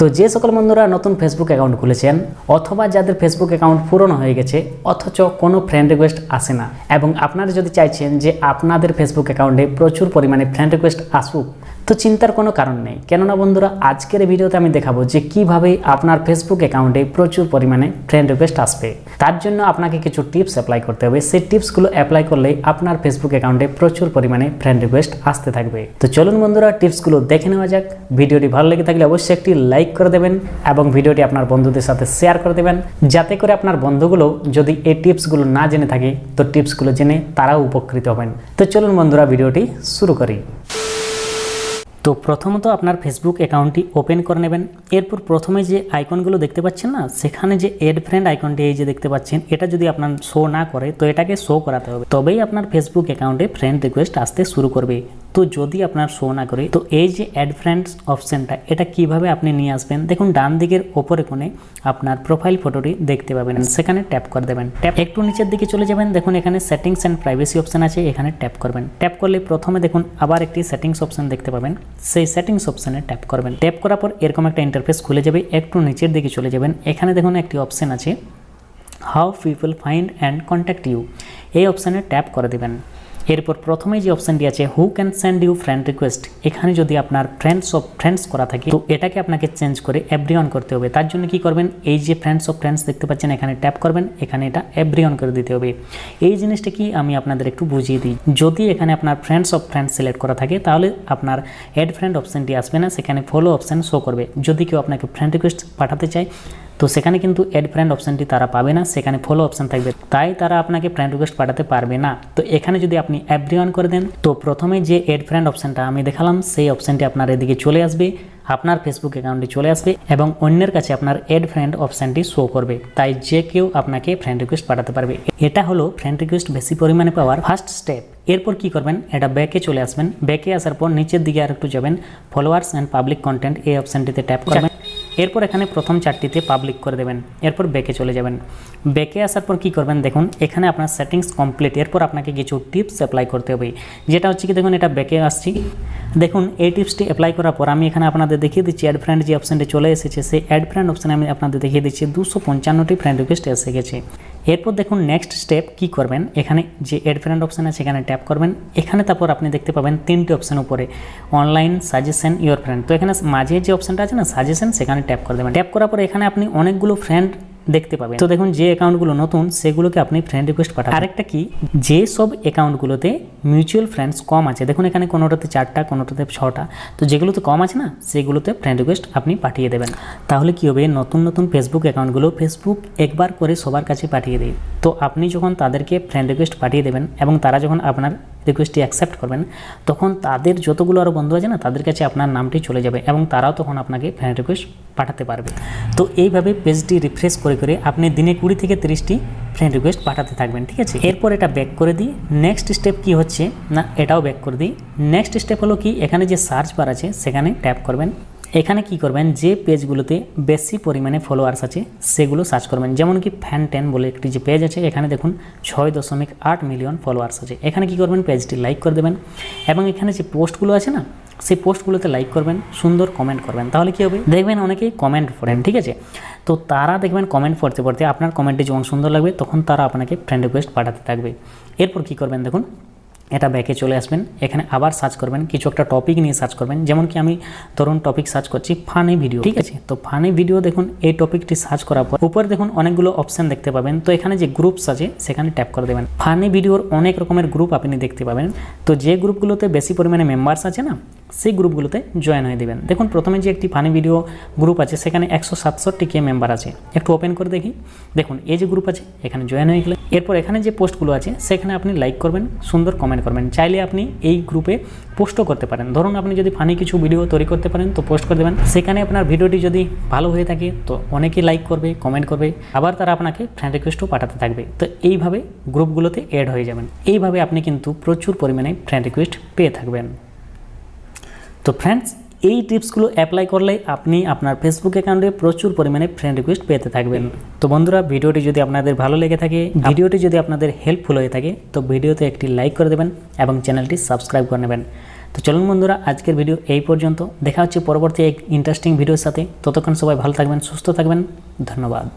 তো যে সকল বন্ধুরা নতুন ফেসবুক অ্যাকাউন্ট খুলেছেন অথবা যাদের ফেসবুক অ্যাকাউন্ট পুরনো হয়ে গেছে অথচ কোনো ফ্রেন্ড রিকোয়েস্ট আসে না এবং আপনারা যদি চাইছেন যে আপনাদের ফেসবুক অ্যাকাউন্টে প্রচুর পরিমাণে ফ্রেন্ড রিকোয়েস্ট আসুক, তো চিন্তার কোনো কারণ নেই। কেননা বন্ধুরা, আজকের এই ভিডিওতে আমি দেখাবো যে কিভাবে আপনার ফেসবুক অ্যাকাউন্টে প্রচুর পরিমাণে ফ্রেন্ড রিকোয়েস্ট আসবে। তার জন্য আপনাকে কিছু টিপস অ্যাপ্লাই করতে হবে। সেই টিপসগুলো অ্যাপ্লাই করলেই আপনার ফেসবুক অ্যাকাউন্টে প্রচুর পরিমাণে ফ্রেন্ড রিকোয়েস্ট আসতে থাকবে। তো চলুন বন্ধুরা, টিপসগুলো দেখে নেওয়া যাক। ভিডিওটি ভালো লেগে থাকলে অবশ্যই একটি লাইক করে দেবেন এবং ভিডিওটি আপনার বন্ধুদের সাথে শেয়ার করে দেবেন, যাতে করে আপনার বন্ধুগুলো যদি এই টিপসগুলো না জেনে থাকে তো টিপসগুলো জেনে তারাও উপকৃত হবেন। তো চলুন বন্ধুরা, ভিডিওটি শুরু করি। তো প্রথমত আপনার ফেসবুক অ্যাকাউন্টটি ওপেন করে নেবেন। এরপর প্রথমে যে আইকনগুলো দেখতে পাচ্ছেন না, সেখানে যে এড ফ্রেন্ড আইকনটি এই যে দেখতে পাচ্ছেন, এটা যদি আপনার শো না করে তো এটাকে শো করাতে হবে, তবেই আপনার ফেসবুক অ্যাকাউন্টে ফ্রেন্ড রিকোয়েস্ট আসতে শুরু করবে। তো যদি আপনার শো না করে তো এই যে অ্যাড ফ্রেন্ডস অপশানটা, এটা কিভাবে আপনি নিয়ে আসবেন, দেখুন ডান দিকের ওপরে কোণে আপনার প্রোফাইল ফটোটি দেখতে পাবেন, সেখানে ট্যাপ করে দেবেন। ট্যাপ একটু নিচের দিকে চলে যাবেন, দেখুন এখানে সেটিংস অ্যান্ড প্রাইভেসি অপশান আছে, এখানে ট্যাপ করবেন। ট্যাপ করলে প্রথমে দেখুন আবার একটি সেটিংস অপশান দেখতে পাবেন, সেই সেটিংস অপশানে ট্যাপ করবেন। ট্যাপ করার পর এরকম একটা ইন্টারফেস খুলে যাবে। একটু নিচের দিকে চলে যাবেন, এখানে দেখুন একটি অপশান আছে how people find and contact you, এই অপশানে ট্যাপ করে দেবেন। এরপর প্রথমে যে অপশানটি আছে who can send you friend request, এখানে যদি আপনার ফ্রেন্ডস করা থাকে তো এটাকে আপনাকে চেঞ্জ করে এভরিওয়ান করতে হবে। তার জন্য কি করবেন, এই যে ফ্রেন্ডস দেখতে পাচ্ছেন এখানে ট্যাপ করবেন, এখানে এটা এভরিওয়ান করে দিতে হবে। এই জিনিসটা কি আমি আপনাদের একটু বুঝিয়ে দিই। যদি এখানে আপনার ফ্রেন্ডস সিলেক্ট করা থাকে তাহলে আপনার অ্যাড ফ্রেন্ড অপশানটি আসবে না, সেখানে ফলো অপশান শো করবে। যদি কেউ আপনাকে ফ্রেন্ড রিকোয়েস্ট পাঠাতে চায় তো সেখানে কিন্তু অ্যাড ফ্রেন্ড অপশানটি তারা পাবে না, সেখানে ফলো অপশান থাকবে, তাই তারা আপনাকে ফ্রেন্ড রিকোয়েস্ট পাঠাতে পারবে না। তো এখানে যদি আপনি এভরিওয়ান করে দেন তো প্রথমে যে অ্যাড ফ্রেন্ড অপশানটা আমি দেখালাম সেই অপশানটি আপনার এদিকে চলে আসবে, আপনার ফেসবুক অ্যাকাউন্টে চলে আসবে এবং অন্যের কাছে আপনার অ্যাড ফ্রেন্ড অপশানটি শো করবে, তাই যে কেউ আপনাকে ফ্রেন্ড রিকোয়েস্ট পাঠাতে পারবে। এটা হলো ফ্রেন্ড রিকোয়েস্ট বেশি পরিমাণে পাওয়ার ফার্স্ট স্টেপ। এরপর কি করবেন, এটা ব্যাকে চলে আসবেন। ব্যাকে আসার পর নিচের দিকে আর একটু যাবেন, ফলোয়ার্স অ্যান্ড পাবলিক কন্টেন্ট এই অপশানটিতে ট্যাপ করবেন। এরপর এখানে প্রথম চারটিতে পাবলিক করে দেবেন। এরপর ব্যাকে চলে যাবেন। ব্যাকে আসার পর কি করবেন, দেখুন এখানে আপনার সেটিংস কমপ্লিট। এরপর আপনাকে কিছু টিপস অ্যাপ্লাই করতে হবে, যেটা হচ্ছে কি দেখুন এটা ব্যাকে আসছি। দেখুন এই টিপসটি অ্যাপ্লাই করার পর আমি এখানে আপনাদের দেখিয়ে দিচ্ছি অ্যাড ফ্রেন্ড যে অপশানটি চলে এসেছে, সেই অ্যাড ফ্রেন্ড অপশানে আমি আপনাদের দেখিয়ে দিচ্ছি 255টি ফ্রেন্ড রিকোয়েস্ট এসে গেছে। এরপর দেখুন নেক্সট স্টেপ কি করবেন, এখানে যে অ্যাড ফ্রেন্ড অপশান আছে সেখানে ট্যাপ করবেন। এখানে তারপর আপনি দেখতে পাবেন তিনটি অপশান উপরে, অনলাইন, সাজেশন, ইয়োর ফ্রেন্ড। তো এখানে মাঝে যে অপশানটা আছে না সাজেশন, সেখানে ট্যাপ করে দেবেন। ট্যাপ করার পর এখানে আপনি অনেকগুলো ফ্রেন্ড দেখতে পাবেন। তো দেখুন যে অ্যাকাউন্টগুলো নতুন সেগুলোকে আপনি ফ্রেন্ড রিকোয়েস্ট পাঠাবেন। আরেকটা কি, যে সব অ্যাকাউন্টগুলোতে মিউচুয়াল ফ্রেন্ডস কম আছে, দেখুন এখানে কোনোটাতে 4টা কোনোটাতে 6টা, তো যেগুলোতে কম আছে না সেগুলোতে ফ্রেন্ড রিকোয়েস্ট আপনি পাঠিয়ে দেবেন। তাহলে কি হবে, নতুন ফেসবুক অ্যাকাউন্টগুলো ফেসবুক একবার করে সবার কাছে পাঠিয়ে দেয়। তো আপনি যখন তাদেরকে ফ্রেন্ড রিকোয়েস্ট পাঠিয়ে দেবেন এবং তারা যখন আপনার রিকোয়েস্টটি অ্যাকসেপ্ট করবেন তখন তাদের যতগুলো আরও বন্ধু আছে না তাদের কাছে আপনার নামটি চলে যাবে এবং তারাও তখন আপনাকে ফ্রেন্ড রিকোয়েস্ট পাঠাতে পারবে। তো এইভাবে পেজটি রিফ্রেশ করে আপনি দিনে 20 থেকে 30টি ফ্রেন্ড রিকোয়েস্ট পাঠাতে থাকবেন, ঠিক আছে। এরপর এটা ব্যাক করে দিই। নেক্সট স্টেপ কি হচ্ছে না, এটাও ব্যাক করে দিই। নেক্সট স্টেপ হলো কি, এখানে যে সার্চ বার আছে সেখানে ট্যাপ করবেন। এখানে কি করবেন, যে পেজগুলোতে বেশি পরিমাণে ফলোয়ার্স আছে সেগুলো সার্চ করবেন। যেমন কি ফ্যান10 বলে একটি যে পেজ আছে, এখানে দেখুন 6.8 মিলিয়ন ফলোয়ার্স আছে। এখানে কি করবেন, পেজটি লাইক করে দেবেন এবং এখানে যে পোস্টগুলো আছে না সেই পোস্টগুলোতে লাইক করবেন, সুন্দর কমেন্ট করবেন। তাহলে কি হবে, দেখবেন অনেকেই কমেন্ট পড়েন, ঠিক আছে। তো তারা দেখবেন কমেন্ট পড়তে আপনার কমেন্টটি যখন সুন্দর লাগবে তখন তারা আপনাকে ফ্রেন্ড রিকোয়েস্ট পাঠাতে থাকবে। এরপর কি করবেন, দেখুন এটা ব্যাকে চলে আসবেন। এখানে আবার সার্চ করবেন, কিছু একটা টপিক নিয়ে সার্চ করবেন। যেমন কি আমি ধরুন টপিক সার্চ করছি ফানি ভিডিও, ঠিক আছে। তো ফানি ভিডিও দেখুন এই টপিকটি সার্চ করার পর উপরে দেখুন অনেকগুলো অপশান দেখতে পাবেন। তো এখানে যে গ্রুপস আছে সেখানে ট্যাপ করে দেবেন। ফানি ভিডিওর অনেক রকমের গ্রুপ আপনি দেখতে পাবেন। তো যে গ্রুপগুলোতে বেশি পরিমাণে মেম্বার্স আছে না সেই গ্রুপগুলোতে জয়েন হয়ে দেবেন। দেখুন প্রথমে যে একটি ফানি ভিডিও গ্রুপ আছে সেখানে 167টি মেম্বার আছে। একটু ওপেন করে দেখি, দেখুন এই যে গ্রুপ আছে এখানে জয়েন হয়ে গেলে এরপর এখানে যে পোস্টগুলো আছে সেখানে আপনি লাইক করবেন, সুন্দর কমেন্ট করবেন। চাইলে আপনি এই গ্রুপে পোস্টও করতে পারেন। ধরুন আপনি যদি ফানি কিছু ভিডিও তৈরি করতে পারেন তো পোস্ট করে দেবেন। সেখানে আপনার ভিডিওটি যদি ভালো হয়ে থাকে তো অনেকেই লাইক করবে, কমেন্ট করবে, আবার তারা আপনাকে ফ্রেন্ড রিকোয়েস্টও পাঠাতে থাকবে। তো এইভাবে গ্রুপগুলোতে অ্যাড হয়ে যাবেন। এইভাবে আপনি কিন্তু প্রচুর পরিমাণে ফ্রেন্ড রিকোয়েস্ট পেয়ে থাকবেন। তো ফ্রেন্ডস, এই টিপসগুলো অ্যাপ্লাই করলে আপনি আপনার ফেসবুক অ্যাকাউন্টে প্রচুর পরিমাণে ফ্রেন্ড রিকোয়েস্ট পেতে থাকবেন। তো বন্ধুরা, ভিডিওটি যদি আপনাদের ভালো লেগে থাকে, ভিডিওটি যদি আপনাদের হেল্পফুল হয়ে থাকে তো ভিডিওতে একটি লাইক করে দেবেন এবং চ্যানেলটি সাবস্ক্রাইব করে নেবেন। তো চলুন বন্ধুরা, আজকের ভিডিও এই পর্যন্ত। দেখা হচ্ছে পরবর্তী এক ইন্টারেস্টিং ভিডিওর সাথে। ততক্ষণ সবাই ভালো থাকবেন, সুস্থ থাকবেন। ধন্যবাদ।